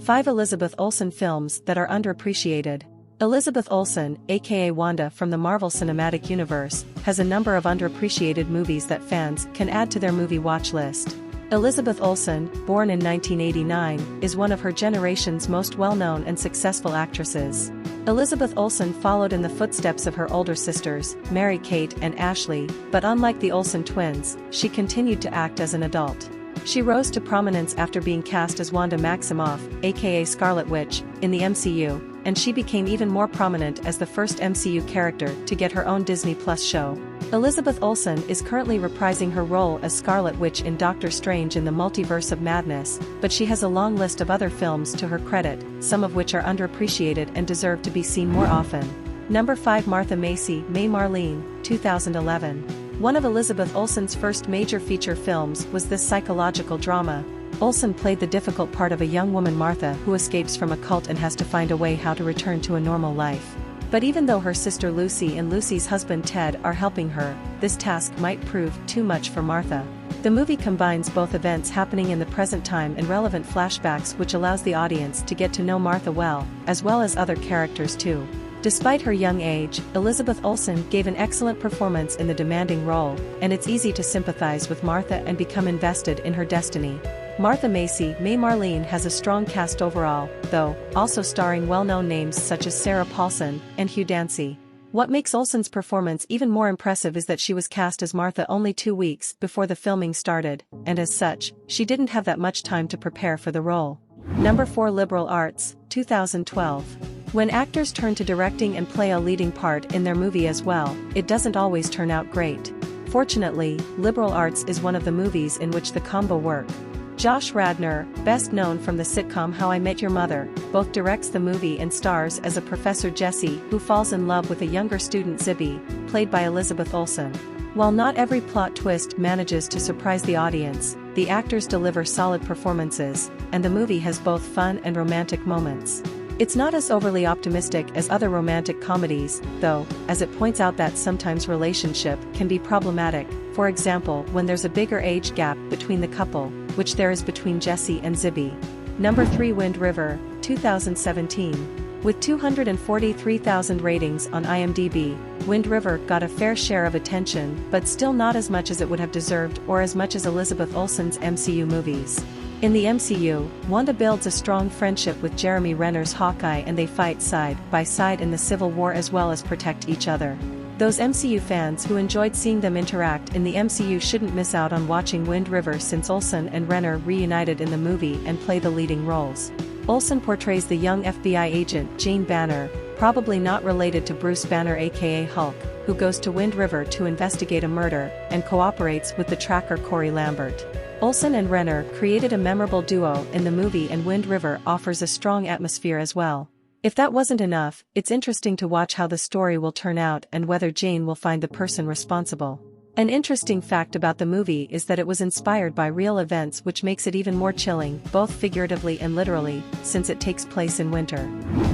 5 Elizabeth Olsen films that are underappreciated. Elizabeth Olsen, aka Wanda from the Marvel Cinematic Universe, has a number of underappreciated movies that fans can add to their movie watch list. Elizabeth Olsen, born in 1989, is one of her generation's most well-known and successful actresses. Elizabeth Olsen followed in the footsteps of her older sisters, Mary-Kate and Ashley, but unlike the Olsen twins, she continued to act as an adult. She rose to prominence after being cast as Wanda Maximoff, aka Scarlet Witch, in the MCU, and she became even more prominent as the first MCU character to get her own Disney Plus show. Elizabeth Olsen is currently reprising her role as Scarlet Witch in Doctor Strange in the Multiverse of Madness, but she has a long list of other films to her credit, some of which are underappreciated and deserve to be seen more often. Number 5 Martha Macy, May Marlene, 2011. One of Elizabeth Olsen's first major feature films was this psychological drama. Olsen played the difficult part of a young woman Martha who escapes from a cult and has to find a way how to return to a normal life. But even though her sister Lucy and Lucy's husband Ted are helping her, this task might prove too much for Martha. The movie combines both events happening in the present time and relevant flashbacks, which allows the audience to get to know Martha well as other characters too. Despite her young age, Elizabeth Olsen gave an excellent performance in the demanding role, and it's easy to sympathize with Martha and become invested in her destiny. Martha Macy, May Marlene has a strong cast overall, though, also starring well-known names such as Sarah Paulson and Hugh Dancy. What makes Olsen's performance even more impressive is that she was cast as Martha only 2 weeks before the filming started, and as such, she didn't have that much time to prepare for the role. Number 4 Liberal Arts, 2012. When actors turn to directing and play a leading part in their movie as well, it doesn't always turn out great. Fortunately, Liberal Arts is one of the movies in which the combo work. Josh Radnor, best known from the sitcom How I Met Your Mother, both directs the movie and stars as a Professor Jesse who falls in love with a younger student Zibby, played by Elizabeth Olsen. While not every plot twist manages to surprise the audience, the actors deliver solid performances, and the movie has both fun and romantic moments. It's not as overly optimistic as other romantic comedies, though, as it points out that sometimes relationship can be problematic, for example when there's a bigger age gap between the couple, which there is between Jesse and Zibby. Number 3 Wind River, 2017. With 243,000 ratings on IMDb, Wind River got a fair share of attention but still not as much as it would have deserved or as much as Elizabeth Olsen's MCU movies. In the MCU, Wanda builds a strong friendship with Jeremy Renner's Hawkeye and they fight side by side in the Civil War as well as protect each other. Those MCU fans who enjoyed seeing them interact in the MCU shouldn't miss out on watching Wind River since Olsen and Renner reunited in the movie and play the leading roles. Olsen portrays the young FBI agent Jane Banner, probably not related to Bruce Banner aka Hulk, who goes to Wind River to investigate a murder and cooperates with the tracker Corey Lambert. Olsen and Renner created a memorable duo in the movie and Wind River offers a strong atmosphere as well. If that wasn't enough, it's interesting to watch how the story will turn out and whether Jane will find the person responsible. An interesting fact about the movie is that it was inspired by real events, which makes it even more chilling, both figuratively and literally, since it takes place in winter.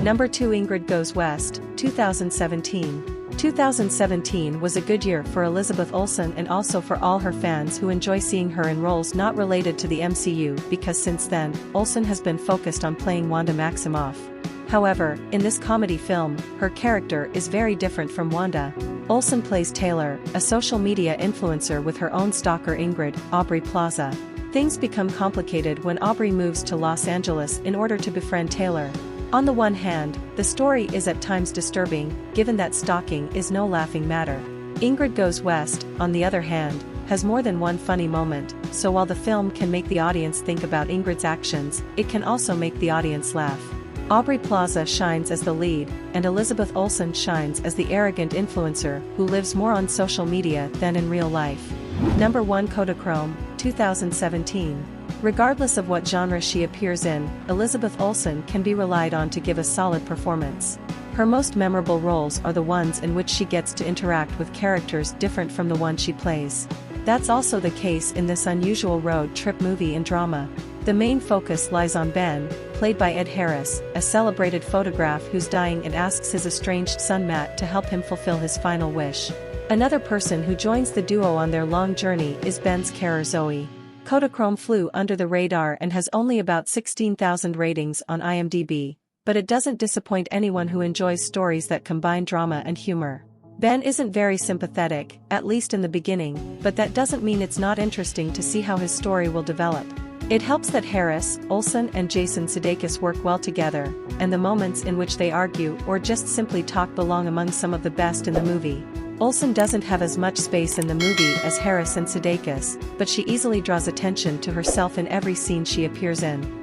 Number 2 Ingrid Goes West, 2017. 2017 was a good year for Elizabeth Olsen and also for all her fans who enjoy seeing her in roles not related to the MCU because since then, Olsen has been focused on playing Wanda Maximoff. However, in this comedy film, her character is very different from Wanda. Olsen plays Taylor, a social media influencer with her own stalker Ingrid, Aubrey Plaza. Things become complicated when Aubrey moves to Los Angeles in order to befriend Taylor. On the one hand, the story is at times disturbing, given that stalking is no laughing matter. Ingrid Goes West, on the other hand, has more than one funny moment, so while the film can make the audience think about Ingrid's actions, it can also make the audience laugh. Aubrey Plaza shines as the lead, and Elizabeth Olsen shines as the arrogant influencer who lives more on social media than in real life. Number 1 Kodachrome, 2017. Regardless of what genre she appears in, Elizabeth Olsen can be relied on to give a solid performance. Her most memorable roles are the ones in which she gets to interact with characters different from the one she plays. That's also the case in this unusual road trip movie and drama. The main focus lies on Ben, played by Ed Harris, a celebrated photographer who's dying and asks his estranged son Matt to help him fulfill his final wish. Another person who joins the duo on their long journey is Ben's carer Zoe. Kodachrome flew under the radar and has only about 16,000 ratings on IMDb, but it doesn't disappoint anyone who enjoys stories that combine drama and humor. Ben isn't very sympathetic, at least in the beginning, but that doesn't mean it's not interesting to see how his story will develop. It helps that Harris, Olsen and Jason Sudeikis work well together, and the moments in which they argue or just simply talk belong among some of the best in the movie. Olsen doesn't have as much space in the movie as Harris and Sudeikis, but she easily draws attention to herself in every scene she appears in.